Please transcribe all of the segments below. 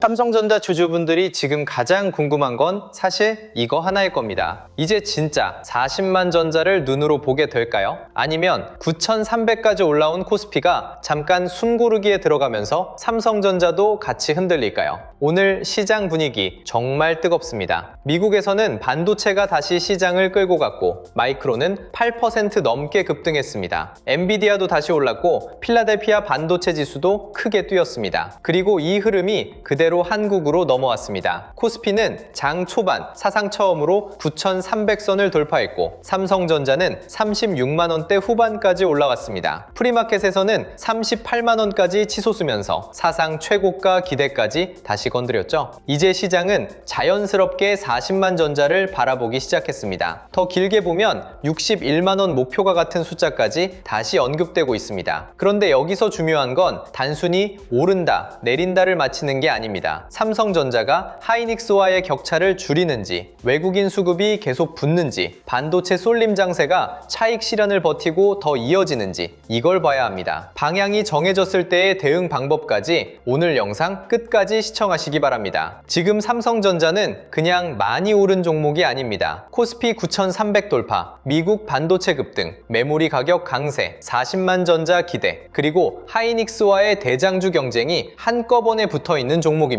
삼성전자 주주분들이 지금 가장 궁금한 건 사실 이거 하나일 겁니다. 이제 진짜 40만 전자를 눈으로 보게 될까요? 아니면 9,300까지 올라온 코스피가 잠깐 숨고르기에 들어가면서 삼성전자도 같이 흔들릴까요? 오늘 시장 분위기 정말 뜨겁습니다. 미국에서는 반도체가 다시 시장을 끌고 갔고 마이크론은 8% 넘게 급등했습니다. 엔비디아도 다시 올랐고 필라델피아 반도체 지수도 크게 뛰었습니다. 그리고 이 흐름이 그대로 한국으로 넘어왔습니다. 코스피는 장 초반 사상 처음으로 9,300선을 돌파했고 삼성전자는 36만원대 후반까지 올라왔습니다. 프리마켓에서는 38만원까지 치솟으면서 사상 최고가 기대까지 다시 건드렸죠. 이제 시장은 자연스럽게 40만 전자를 바라보기 시작했습니다. 더 길게 보면 61만원 목표가 같은 숫자까지 다시 언급되고 있습니다. 그런데 여기서 중요한 건 단순히 오른다, 내린다를 맞히는 게 아닙니다. 삼성전자가 하이닉스와의 격차를 줄이는지, 외국인 수급이 계속 붙는지, 반도체 쏠림 장세가 차익 실현을 버티고 더 이어지는지 이걸 봐야 합니다. 방향이 정해졌을 때의 대응 방법까지 오늘 영상 끝까지 시청하시기 바랍니다. 지금 삼성전자는 그냥 많이 오른 종목이 아닙니다. 코스피 9,300 돌파, 미국 반도체 급등, 메모리 가격 강세, 40만 전자 기대, 그리고 하이닉스와의 대장주 경쟁이 한꺼번에 붙어있는 종목입니다.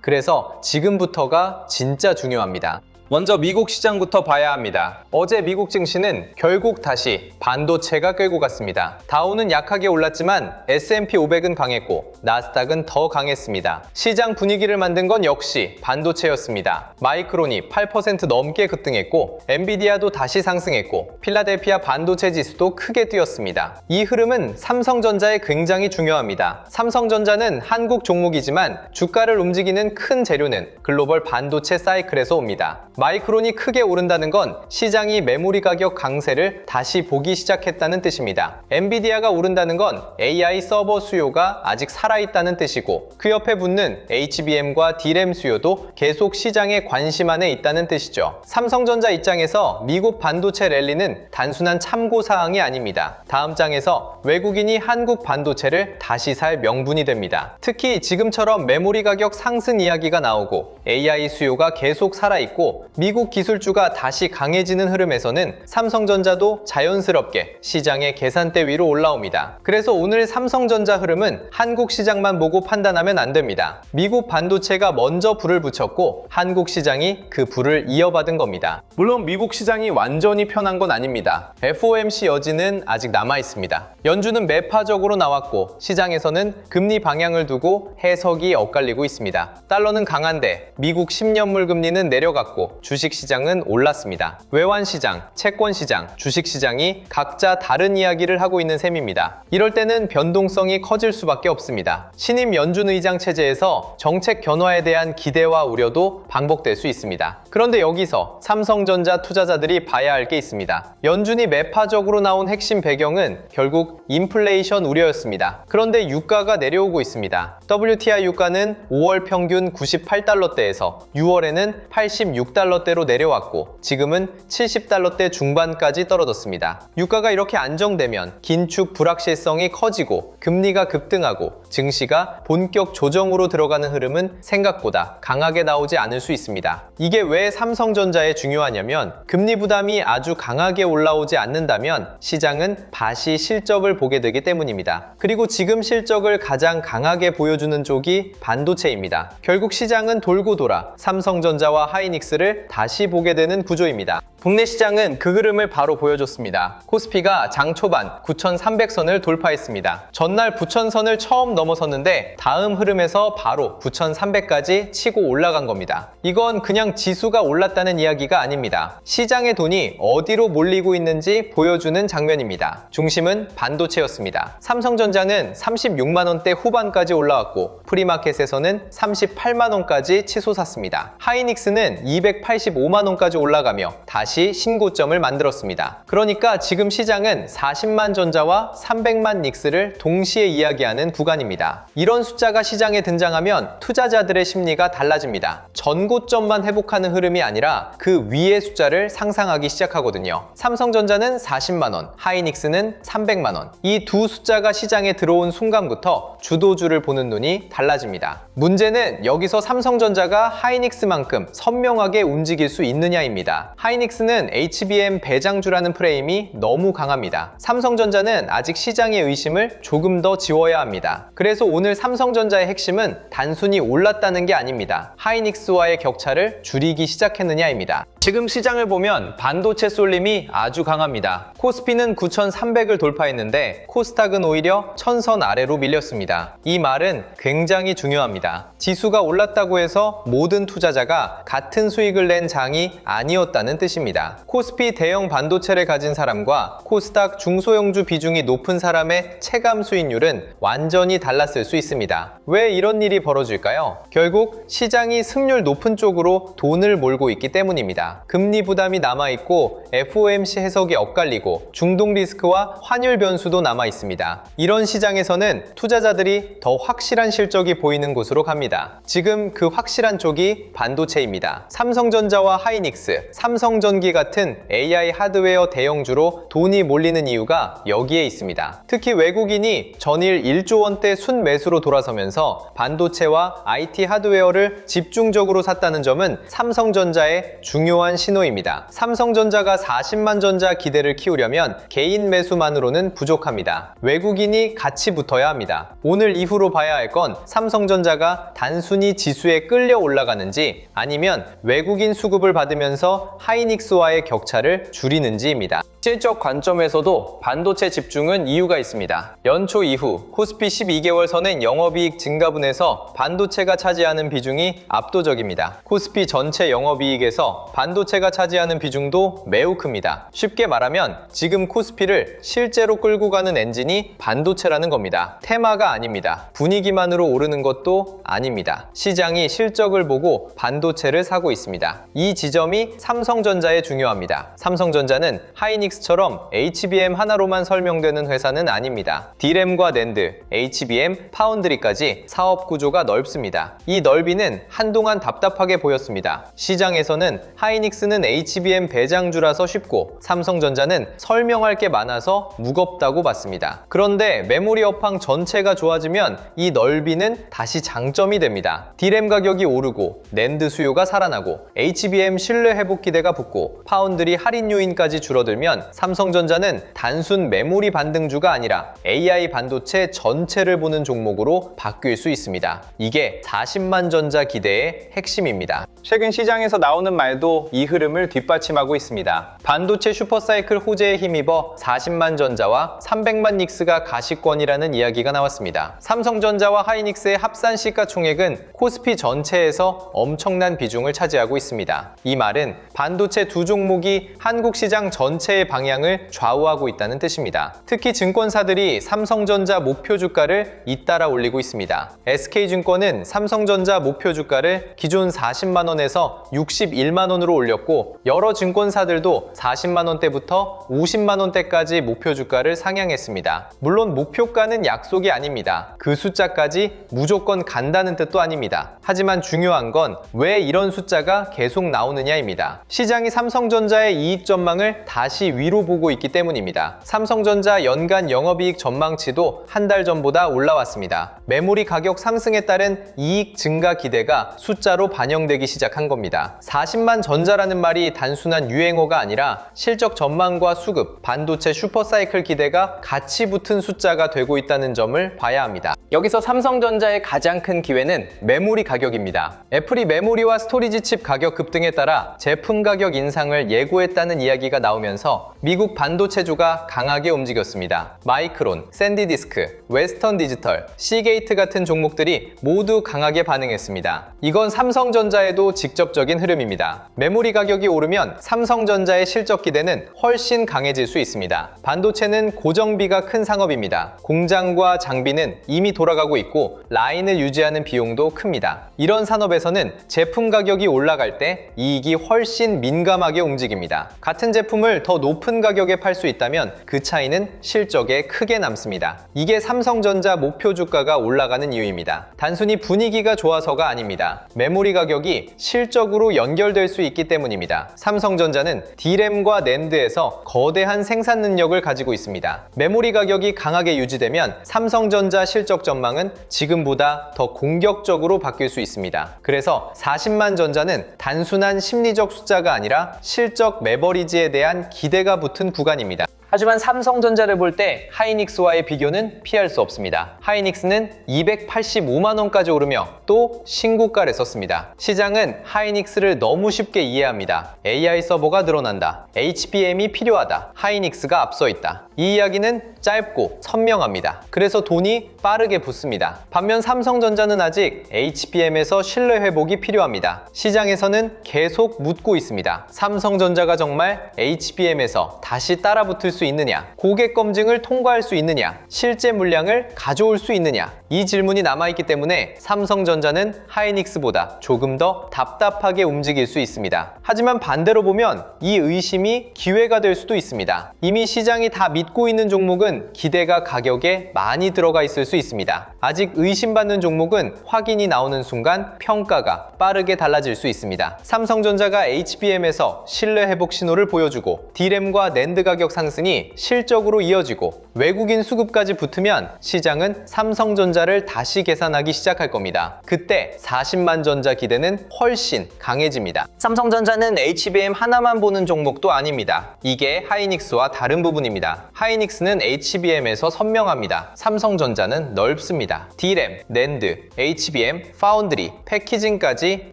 그래서 지금부터가 진짜 중요합니다. 먼저 미국 시장부터 봐야 합니다. 어제 미국 증시는 결국 다시 반도체가 끌고 갔습니다. 다우는 약하게 올랐지만 S&P 500은 강했고 나스닥은 더 강했습니다. 시장 분위기를 만든 건 역시 반도체였습니다. 마이크론이 8% 넘게 급등했고 엔비디아도 다시 상승했고 필라델피아 반도체 지수도 크게 뛰었습니다. 이 흐름은 삼성전자에 굉장히 중요합니다. 삼성전자는 한국 종목이지만 주가를 움직이는 큰 재료는 글로벌 반도체 사이클에서 옵니다. 마이크론이 크게 오른다는 건 시장이 메모리 가격 강세를 다시 보기 시작했다는 뜻입니다. 엔비디아가 오른다는 건 AI 서버 수요가 아직 살아있다는 뜻이고 그 옆에 붙는 HBM과 D램 수요도 계속 시장의 관심 안에 있다는 뜻이죠. 삼성전자 입장에서 미국 반도체 랠리는 단순한 참고사항이 아닙니다. 다음 장에서 외국인이 한국 반도체를 다시 살 명분이 됩니다. 특히 지금처럼 메모리 가격 상승 이야기가 나오고 AI 수요가 계속 살아있고 미국 기술주가 다시 강해지는 흐름에서는 삼성전자도 자연스럽게 시장의 계산대 위로 올라옵니다. 그래서 오늘 삼성전자 흐름은 한국 시장만 보고 판단하면 안 됩니다. 미국 반도체가 먼저 불을 붙였고 한국 시장이 그 불을 이어받은 겁니다. 물론 미국 시장이 완전히 편한 건 아닙니다. FOMC 여지는 아직 남아있습니다. 연준은 매파적으로 나왔고 시장에서는 금리 방향을 두고 해석이 엇갈리고 있습니다. 달러는 강한데 미국 10년물 금리는 내려갔고 주식시장은 올랐습니다. 외환시장, 채권시장, 주식시장이 각자 다른 이야기를 하고 있는 셈입니다. 이럴 때는 변동성이 커질 수밖에 없습니다. 신임 연준 의장 체제에서 정책 견화에 대한 기대와 우려도 반복될 수 있습니다. 그런데 여기서 삼성전자 투자자들이 봐야 할 게 있습니다. 연준이 매파적으로 나온 핵심 배경은 결국 인플레이션 우려였습니다. 그런데 유가가 내려오고 있습니다. WTI 유가는 5월 평균 98달러대에서 6월에는 86달러대로 내려왔고 지금은 70달러대 중반까지 떨어졌습니다. 유가가 이렇게 안정되면 긴축 불확실성이 커지고 금리가 급등하고 증시가 본격 조정으로 들어가는 흐름은 생각보다 강하게 나오지 않을 수 있습니다. 이게 왜 삼성전자에 중요하냐면 금리 부담이 아주 강하게 올라오지 않는다면 시장은 다시 실적을 보게 되기 때문입니다. 그리고 지금 실적을 가장 강하게 보여주는 쪽이 반도체입니다. 결국 시장은 돌고 돌아 삼성전자와 하이닉스를 다시 보게 되는 구조입니다. 국내 시장은 그 흐름을 바로 보여줬습니다. 코스피가 장 초반 9,300선을 돌파했습니다. 전날 9,000선을 처음 넘어섰는데 다음 흐름에서 바로 9,300까지 치고 올라간 겁니다. 이건 그냥 지수가 올랐다는 이야기가 아닙니다. 시장의 돈이 어디로 몰리고 있는지 보여주는 장면입니다. 중심은 반도체였습니다. 삼성전자는 36만원대 후반까지 올라왔고 프리마켓에서는 38만원까지 치솟았습니다. 하이닉스는 285만원까지 올라가며 다시 다시 신고점을 만들었습니다. 그러니까 지금 시장은 40만 전자와 300만 닉스를 동시에 이야기하는 구간입니다. 이런 숫자가 시장에 등장하면 투자자들의 심리가 달라집니다. 전고점만 회복하는 흐름이 아니라 그 위의 숫자를 상상하기 시작하거든요. 삼성전자는 40만 원, 하이닉스는 300만 원. 이 두 숫자가 시장에 들어온 순간부터 주도주를 보는 눈이 달라집니다. 문제는 여기서 삼성전자가 하이닉스만큼 선명하게 움직일 수 있느냐입니다. 하이닉스는 HBM 배장주라는 프레임이 너무 강합니다. 삼성전자는 아직 시장의 의심을 조금 더 지워야 합니다. 그래서 오늘 삼성전자의 핵심은 단순히 올랐다는 게 아닙니다. 하이닉스와의 격차를 줄이기 시작했느냐입니다. 지금 시장을 보면 반도체 쏠림이 아주 강합니다. 코스피는 9,300을 돌파했는데 코스닥은 오히려 1000선 아래로 밀렸습니다. 이 말은 굉장히 중요합니다. 지수가 올랐다고 해서 모든 투자자가 같은 수익을 낸 장이 아니었다는 뜻입니다. 코스피 대형 반도체를 가진 사람과 코스닥 중소형주 비중이 높은 사람의 체감 수익률은 완전히 달랐을 수 있습니다. 왜 이런 일이 벌어질까요? 결국 시장이 승률 높은 쪽으로 돈을 몰고 있기 때문입니다. 금리 부담이 남아있고 FOMC 해석이 엇갈리고 중동 리스크와 환율 변수도 남아있습니다. 이런 시장에서는 투자자들이 더 확실한 실적이 보이는 곳으로 갑니다. 지금 그 확실한 쪽이 반도체입니다. 삼성전자와 하이닉스, 삼성전기 같은 AI 하드웨어 대형주로 돈이 몰리는 이유가 여기에 있습니다. 특히 외국인이 전일 1조 원대 순매수로 돌아서면서 반도체와 IT 하드웨어를 집중적으로 샀다는 점은 삼성전자의 중요한 신호입니다. 삼성전자가 40만 전자 기대를 키우려면 개인 매수만으로는 부족합니다. 외국인이 같이 붙어야 합니다. 오늘 이후로 봐야 할 건 삼성전자가 단순히 지수에 끌려 올라가는지 아니면 외국인 수급을 받으면서 하이닉스와의 격차를 줄이는지입니다. 실적 관점에서도 반도체 집중은 이유가 있습니다. 연초 이후 코스피 12개월 선행 영업이익 증가분에서 반도체가 차지하는 비중이 압도적입니다. 코스피 전체 영업이익에서 반도체가 차지하는 비중도 매우 큽니다. 쉽게 말하면 지금 코스피를 실제로 끌고 가는 엔진이 반도체라는 겁니다. 테마가 아닙니다. 분위기만으로 오르는 것도 아닙니다. 시장이 실적을 보고 반도체를 사고 있습니다. 이 지점이 삼성전자에 중요합니다. 삼성전자는 하이닉스처럼 HBM 하나로만 설명되는 회사는 아닙니다. D램과 낸드, HBM, 파운드리까지 사업 구조가 넓습니다. 이 넓이는 한동안 답답하게 보였습니다. 시장에서는 하이닉스는 HBM 배장주라서 쉽고 삼성전자는 설명할 게 많아서 무겁다고 봤습니다. 그런데 메모리 업황 전체가 좋아지면 이 넓이는 다시 장점이 됩니다. D램 가격이 오르고 낸드 수요가 살아나고 HBM 신뢰 회복 기대가 붙고 파운드리 할인 요인까지 줄어들면 삼성전자는 단순 메모리 반등주가 아니라 AI 반도체 전체를 보는 종목으로 바뀔 수 있습니다. 이게 40만 전자 기대의 핵심입니다. 최근 시장에서 나오는 말도 이 흐름을 뒷받침하고 있습니다. 반도체 슈퍼사이클 호재에 힘입어 40만 전자와 300만 닉스가 가시권이라는 이야기가 나왔습니다. 삼성전자와 하이닉스의 합산 시가총액은 코스피 전체에서 엄청난 비중을 차지하고 있습니다. 이 말은 반도체 두 종목이 한국 시장 전체의 방향을 좌우하고 있다는 뜻입니다. 특히 증권사들이 삼성전자 목표 주가를 잇따라 올리고 있습니다. SK증권은 삼성전자 목표 주가를 기존 40만 원에서 61만 원으로 올렸고 여러 증권사들도 40만 원대부터 50만 원대까지 목표 주가를 상향했습니다. 물론 목표가는 약속이 아닙니다. 그 숫자까지 무조건 간다는 뜻도 아닙니다. 하지만 중요한 건 왜 이런 숫자가 계속 나오느냐입니다. 시장이 삼성전자의 이익 전망을 다시 위로 보고 있기 때문입니다. 삼성전자 연간 영업이익 전망치도 한 달 전보다 올라왔습니다. 메모리 가격 상승에 따른 이익 증가 기대가 숫자로 반영되기 시작한 겁니다. 40만 전자라는 말이 단순한 유행어가 아니라 실적 전망과 수급, 반도체 슈퍼사이클 기대가 같이 붙은 숫자가 되고 있다는 점을 봐야 합니다. 여기서 삼성전자의 가장 큰 기회는 메모리 가격입니다. 애플이 메모리와 스토리지 칩 가격 급등에 따라 제품 가격 인상을 예고했다는 이야기가 나오면서 미국 반도체주가 강하게 움직였습니다. 마이크론, 샌디디스크, 웨스턴 디지털, 시게이트 같은 종목들이 모두 강하게 반응했습니다. 이건 삼성전자에도 직접적인 흐름입니다. 메모리 가격이 오르면 삼성전자의 실적 기대는 훨씬 강해질 수 있습니다. 반도체는 고정비가 큰 상업입니다. 공장과 장비는 이미 돌아가고 있고 라인을 유지하는 비용도 큽니다. 이런 산업에서는 제품 가격이 올라갈 때 이익이 훨씬 민감하게 움직입니다. 같은 제품을 더 높은 가격에 팔 수 있다면 그 차이는 실적에 크게 남습니다. 이게 삼성전자 목표 주가가 올라가는 이유입니다. 단순히 분위기가 좋아서가 아닙니다. 메모리 가격이 실적으로 연결될 수 있기 때문입니다. 삼성전자는 D램과 낸드에서 거대한 생산 능력을 가지고 있습니다. 메모리 가격이 강하게 유지되면 삼성전자 실적 전망은 지금보다 더 공격적으로 바뀔 수 있습니다. 그래서 40만 전자는 단순한 심리적 숫자가 아니라 실적 매버리지에 대한 기대가 붙은 구간입니다. 하지만 삼성전자를 볼 때 하이닉스와의 비교는 피할 수 없습니다. 하이닉스는 285만 원까지 오르며 또 신고가를 썼습니다. 시장은 하이닉스를 너무 쉽게 이해합니다. AI 서버가 늘어난다. HBM이 필요하다. 하이닉스가 앞서 있다. 이 이야기는 짧고 선명합니다. 그래서 돈이 빠르게 붙습니다. 반면 삼성전자는 아직 HBM에서 신뢰 회복이 필요합니다. 시장에서는 계속 묻고 있습니다. 삼성전자가 정말 HBM에서 다시 따라붙을 수 있느냐? 고객 검증을 통과할 수 있느냐? 실제 물량을 가져올 수 있느냐? 이 질문이 남아있기 때문에 삼성전자는 하이닉스보다 조금 더 답답하게 움직일 수 있습니다. 하지만 반대로 보면 이 의심이 기회가 될 수도 있습니다. 이미 시장이 다 믿고 있는 종목은 기대가 가격에 많이 들어가 있을 수 있습니다. 아직 의심받는 종목은 확인이 나오는 순간 평가가 빠르게 달라질 수 있습니다. 삼성전자가 HBM에서 신뢰 회복 신호를 보여주고 D램과 낸드 가격 상승이 실적으로 이어지고 외국인 수급까지 붙으면 시장은 삼성전자를 다시 계산하기 시작할 겁니다. 그때 40만 전자 기대는 훨씬 강해집니다. 삼성전자는 HBM 하나만 보는 종목도 아닙니다. 이게 하이닉스와 다른 부분입니다. 하이닉스는 HBM에서 선명합니다. 삼성전자는 넓습니다. D램, 낸드, HBM, 파운드리, 패키징까지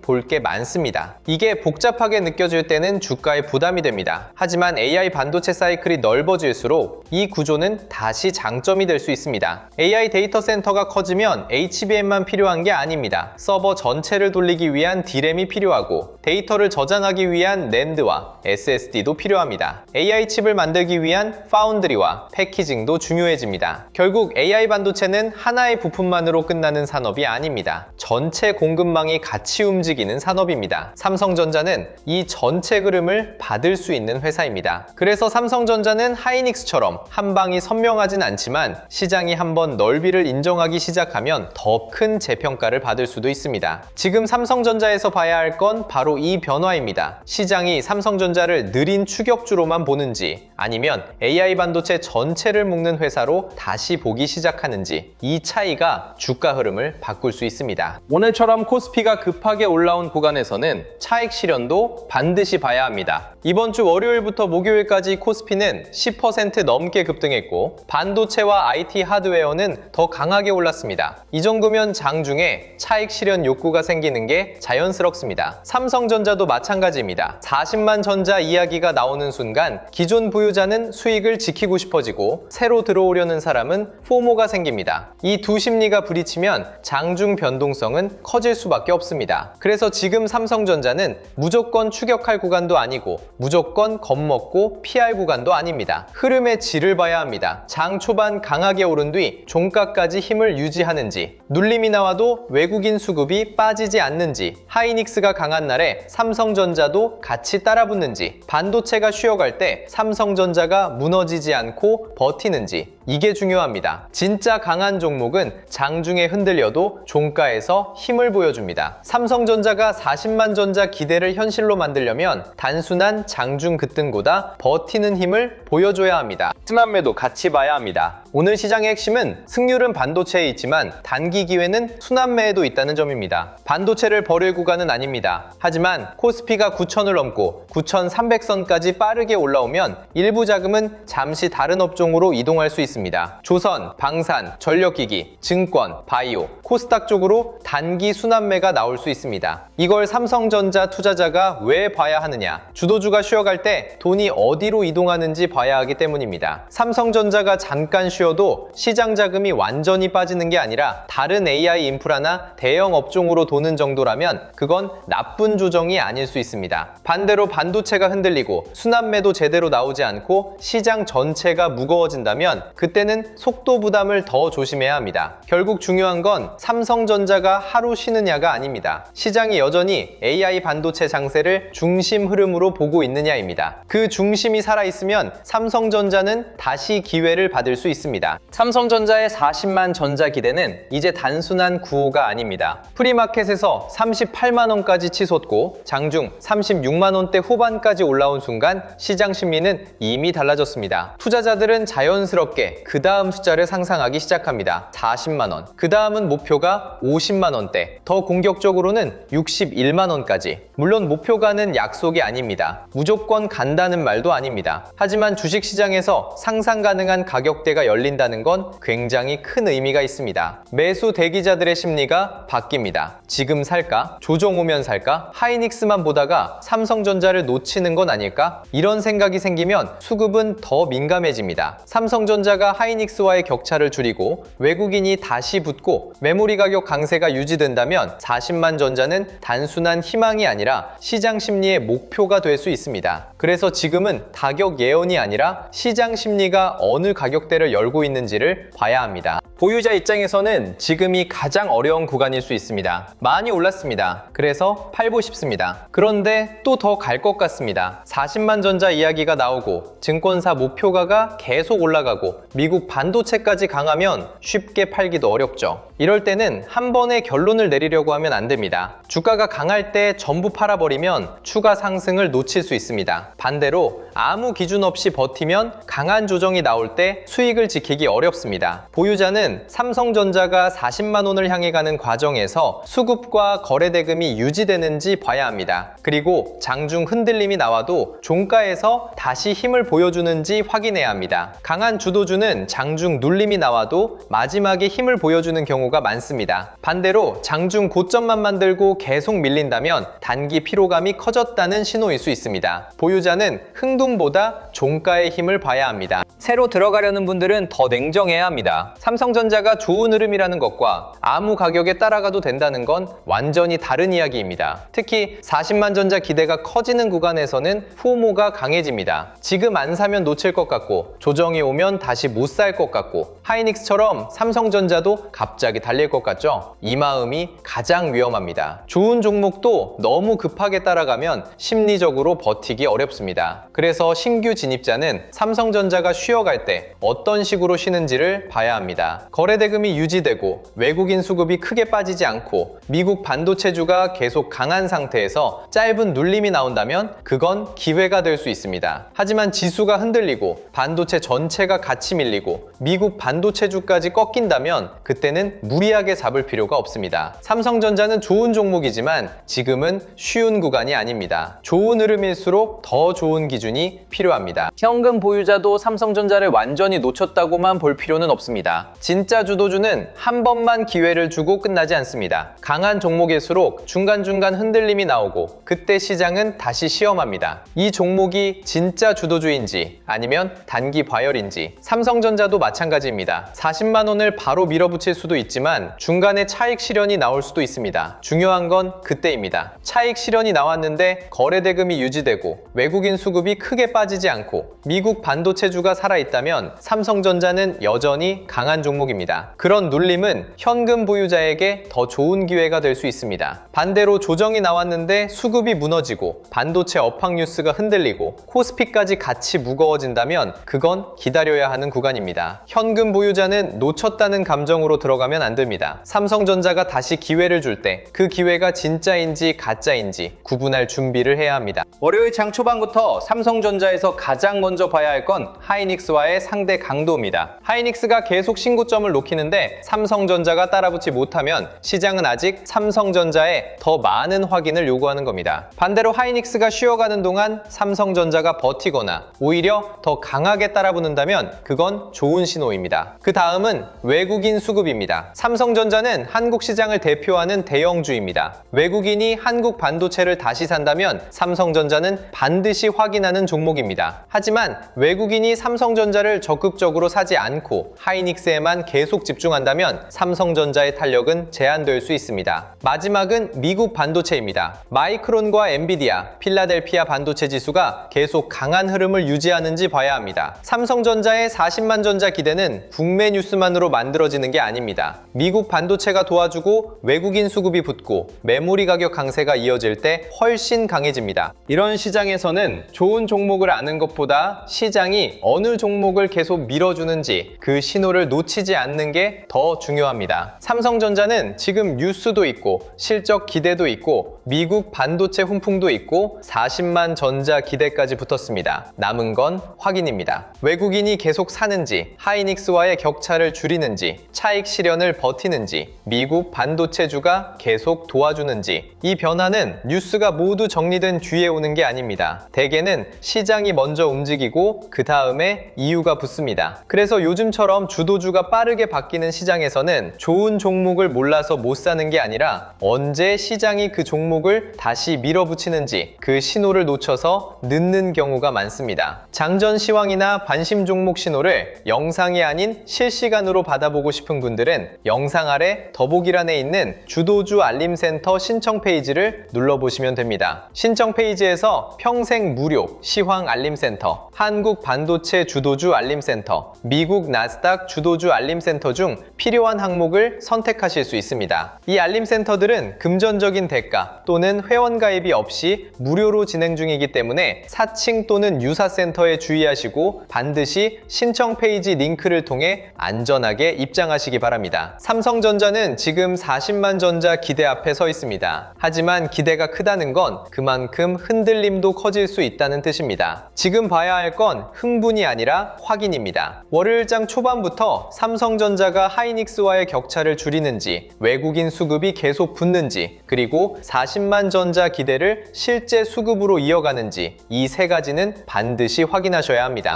볼 게 많습니다. 이게 복잡하게 느껴질 때는 주가에 부담이 됩니다. 하지만 AI 반도체 사이클이 넓어질수록 이 구조는 다시 장점이 될 수 있습니다. AI 데이터 센터가 커지면 HBM만 필요한 게 아닙니다. 서버 전체를 돌리기 위한 D램이 필요하고 데이터를 저장하기 위한 낸드와 SSD도 필요합니다. AI 칩을 만들기 위한 파운드리와 패키징도 중요해집니다. 결국 AI 반도체는 하나의 부품만으로 끝나는 산업이 아닙니다. 전체 공급망이 같이 움직이는 산업입니다. 삼성전자는 이 전체 흐름을 받을 수 있는 회사입니다. 그래서 삼성전자는 하이닉스처럼 한 방이 선명하진 않지만 시장이 한번 넓이를 인정하기 시작하면 더 큰 재평가를 받을 수도 있습니다. 지금 삼성전자에서 봐야 할 건 바로 이 변화입니다. 시장이 삼성전자를 느린 추격주로만 보는지 아니면 AI 반도체 전체를 묶는 회사로 다시 보기 시작하는지 이 차이가 주가 흐름을 바꿀 수 있습니다. 오늘처럼 코스피가 급하게 올라온 구간에서는 차익 실현도 반드시 봐야 합니다. 이번 주 월요일부터 목요일까지 코스피는 10% 넘게 급등했고 반도체와 IT 하드웨어는 더 강하게 올랐습니다. 이 정도면 장중에 차익 실현 욕구가 생기는 게 자연스럽습니다. 삼성전자도 마찬가지입니다. 40만 전자 이야기가 나오는 순간 기존 보유자는 수익을 지키고 싶어지고 새로 들어오려는 사람은 포모가 생깁니다. 이 두 심리가 부딪히면 장중 변동성은 커질 수밖에 없습니다. 그래서 지금 삼성전자는 무조건 추격할 구간도 아니고 무조건 겁먹고 피할 구간도 아닙니다. 흐름의 질을 봐야 합니다. 장 초반 강하게 오른 뒤 종가까지 힘을 유지하는지, 눌림이 나와도 외국인 수급이 빠지지 않는지, 하이닉스가 강한 날에 삼성전자도 같이 따라붙는지, 반도체가 쉬어갈 때 삼성전자가 무너지지 않고 버티는지, 이게 중요합니다. 진짜 강한 종목은 장중에 흔들려도 종가에서 힘을 보여줍니다. 삼성전자가 40만 전자 기대를 현실로 만들려면 단순한 장중 급등보다 버티는 힘을 보여줘야 합니다. 스남매도 같이 봐야 합니다. 오늘 시장의 핵심은 승률은 반도체에 있지만 단기 기회는 순환매에도 있다는 점입니다. 반도체를 버릴 구간은 아닙니다. 하지만 코스피가 9,000을 넘고 9,300선까지 빠르게 올라오면 일부 자금은 잠시 다른 업종으로 이동할 수 있습니다. 조선, 방산, 전력기기, 증권, 바이오, 코스닥 쪽으로 단기 순환매가 나올 수 있습니다. 이걸 삼성전자 투자자가 왜 봐야 하느냐? 주도주가 쉬어갈 때 돈이 어디로 이동하는지 봐야 하기 때문입니다. 삼성전자가 잠깐 쉬어도 시장 자금이 완전히 빠지는 게 아니라 다른 AI 인프라나 대형 업종으로 도는 정도라면 그건 나쁜 조정이 아닐 수 있습니다. 반대로 반도체가 흔들리고 순환매도 제대로 나오지 않고 시장 전체가 무거워진다면 그때는 속도 부담을 더 조심해야 합니다. 결국 중요한 건 삼성전자가 하루 쉬느냐가 아닙니다. 시장이 여전히 AI 반도체 장세를 중심 흐름으로 보고 있느냐입니다. 그 중심이 살아있으면 삼성전자는 다시 기회를 받을 수 있습니다. 삼성전자의 40만 전자 기대는 이제 단순한 구호가 아닙니다. 프리마켓에서 38만원까지 치솟고 장중 36만원대 후반까지 올라온 순간 시장 심리는 이미 달라졌습니다. 투자자들은 자연스럽게 그 다음 숫자를 상상하기 시작합니다. 40만원, 그 다음은 목표가 50만원대, 더 공격적으로는 61만원까지. 물론 목표가는 약속이 아닙니다. 무조건 간다는 말도 아닙니다. 하지만 주식시장에서 상상 가능한 가격대가 열린다는 건 굉장히 큰 의미가 있습니다. 매수 대기자들의 심리가 바뀝니다. 지금 살까? 조정 오면 살까? 하이닉스만 보다가 삼성전자를 놓치는 건 아닐까? 이런 생각이 생기면 수급은 더 민감해집니다. 삼성전자가 하이닉스와의 격차를 줄이고 외국인이 다시 붙고 메모리 가격 강세가 유지된다면 40만 전자는 단순한 희망이 아니라 시장 심리의 목표가 될 수 있습니다. 그래서 지금은 가격 예언이 아니라 시장 심리가 어느 가격대를 열고 있는지를 봐야 합니다. 보유자 입장에서는 지금이 가장 어려운 구간일 수 있습니다. 많이 올랐습니다. 그래서 팔고 싶습니다. 그런데 또 더 갈 것 같습니다. 40만 전자 이야기가 나오고 증권사 목표가가 계속 올라가고 미국 반도체까지 강하면 쉽게 팔기도 어렵죠. 이럴 때는 한 번에 결론을 내리려고 하면 안 됩니다. 주가가 강할 때 전부 팔아버리면 추가 상승을 놓칠 수 있습니다. 반대로 아무 기준 없이 버티면 강한 조정이 나올 때 수익을 지키기 어렵습니다. 보유자는 삼성전자가 40만 원을 향해 가는 과정에서 수급과 거래 대금이 유지되는지 봐야 합니다. 그리고 장중 흔들림이 나와도 종가에서 다시 힘을 보여주는지 확인해야 합니다. 강한 주도주는 장중 눌림이 나와도 마지막에 힘을 보여주는 경우가 많습니다. 반대로 장중 고점만 만들고 계속 밀린다면 단기 피로감이 커졌다는 신호일 수 있습니다. 보유자는 흥둥보다 종가의 힘을 봐야 합니다. 새로 들어가려는 분들은 더 냉정해야 합니다. 삼성전자가 좋은 흐름이라는 것과 아무 가격에 따라가도 된다는 건 완전히 다른 이야기입니다. 특히 40만 전자 기대가 커지는 구간에서는 포모가 강해집니다. 지금 안 사면 놓칠 것 같고 조정이 오면 다시 못 살 것 같고 하이닉스처럼 삼성전자도 갑자기 달릴 것 같죠? 이 마음이 가장 위험합니다. 좋은 종목도 너무 급하게 따라가면 심리적으로 버티기 어렵습니다. 그래서 신규 진입자는 삼성전자가 쉬어갈 때 어떤 식으로 쉬는지를 봐야 합니다. 거래 대금이 유지되고 외국인 수급이 크게 빠지지 않고 미국 반도체주가 계속 강한 상태에서 짧은 눌림이 나온다면 그건 기회가 될 수 있습니다. 하지만 지수가 흔들리고 반도체 전체가 같이 밀리고 미국 반도체주까지 꺾인다면 그때는 무리하게 잡을 필요가 없습니다. 삼성전자는 좋은 종목이지만 지금은 쉬운 구간이 아닙니다. 좋은 흐름일수록 더 좋은 기준이 필요합니다. 현금 보유자도 삼성전자를 완전히 놓쳤다고만 볼 필요는 없습니다. 진짜 주도주는 한 번만 기회를 주고 끝나지 않습니다. 강한 종목일수록 중간중간 흔들림이 나오고 그때 시장은 다시 시험합니다. 이 종목이 진짜 주도주인지 아니면 단기 과열인지. 삼성전자도 마찬가지입니다. 40만 원을 바로 밀어붙일 수도 있지만 중간에 차익 실현이 나올 수도 있습니다. 중요한 건 그때입니다. 차익 실현이 나왔는데 거래 대금이 유지되고 외국인 수급이 크게 빠지지 않고 미국 반도체주가 살아있다면 삼성전자는 여전히 강한 종목입니다. 그런 눌림은 현금 보유자에게 더 좋은 기회가 될 수 있습니다. 반대로 조정이 나왔는데 수급이 무너지고 반도체 업황 뉴스가 흔들리고 코스피까지 같이 무거워진다면 그건 기다려야 하는 구간입니다. 현금 보유자는 놓쳤다는 감정으로 들어가면 안 됩니다. 삼성전자가 다시 기회를 줄 때 그 기회가 진짜인지 가짜인지 구분할 준비를 해야 합니다. 월요일 장 초반부터 삼성전자에서 가장 먼저 봐야 할 건 하이닉스 하이닉스와의 상대 강도입니다. 하이닉스가 계속 신고점을 놓기는데 삼성전자가 따라붙지 못하면 시장은 아직 삼성전자에 더 많은 확인을 요구하는 겁니다. 반대로 하이닉스가 쉬어가는 동안 삼성전자가 버티거나 오히려 더 강하게 따라붙는다면 그건 좋은 신호입니다. 그 다음은 외국인 수급입니다. 삼성전자는 한국 시장을 대표하는 대형주입니다. 외국인이 한국 반도체를 다시 산다면 삼성전자는 반드시 확인하는 종목입니다. 하지만 외국인이 삼성전자를 적극적으로 사지 않고 하이닉스에만 계속 집중한다면 삼성전자의 탄력은 제한될 수 있습니다. 마지막은 미국 반도체입니다. 마이크론과 엔비디아, 필라델피아 반도체 지수가 계속 강한 흐름을 유지하는지 봐야 합니다. 삼성전자의 40만 전자 기대는 국내 뉴스만으로 만들어지는 게 아닙니다. 미국 반도체가 도와주고 외국인 수급이 붙고 메모리 가격 강세가 이어질 때 훨씬 강해집니다. 이런 시장에서는 좋은 종목을 아는 것보다 시장이 어느 종목을 계속 밀어주는지 그 신호를 놓치지 않는 게 더 중요합니다. 삼성전자는 지금 뉴스도 있고 실적 기대도 있고 미국 반도체 훈풍도 있고 40만 전자 기대까지 붙었습니다. 남은 건 확인입니다. 외국인이 계속 사는지, 하이닉스와의 격차를 줄이는지, 차익 실현을 버티는지, 미국 반도체주가 계속 도와주는지, 이 변화는 뉴스가 모두 정리된 뒤에 오는 게 아닙니다. 대개는 시장이 먼저 움직이고 그 다음에 이유가 붙습니다. 그래서 요즘처럼 주도주가 빠르게 바뀌는 시장에서는 좋은 종목을 몰라서 못 사는 게 아니라 언제 시장이 그 종목을 다시 밀어붙이는지 그 신호를 놓쳐서 늦는 경우가 많습니다. 장전 시황이나 관심 종목 신호를 영상이 아닌 실시간으로 받아보고 싶은 분들은 영상 아래 더보기란에 있는 주도주 알림센터 신청 페이지를 눌러보시면 됩니다. 신청 페이지에서 평생 무료 시황 알림센터, 한국 반도체 주도주 알림센터, 미국 나스닥 주도주 알림센터 중 필요한 항목을 선택하실 수 있습니다. 이 알림센터들은 금전적인 대가 또는 회원가입이 없이 무료로 진행 중이기 때문에 사칭 또는 유사센터에 주의하시고 반드시 신청 페이지 링크를 통해 안전하게 입장하시기 바랍니다. 삼성전자는 지금 40만 전자 기대 앞에 서 있습니다. 하지만 기대가 크다는 건 그만큼 흔들림도 커질 수 있다는 뜻입니다. 지금 봐야 할 건 흥분이 아니라 확인입니다. 월요일장 초반부터 삼성전자가 하이닉스와의 격차를 줄이는지, 외국인 수급이 계속 붙는지, 그리고 40만 전자 기대를 실제 수급으로 이어가는지 이 세 가지는 반드시 확인하셔야 합니다.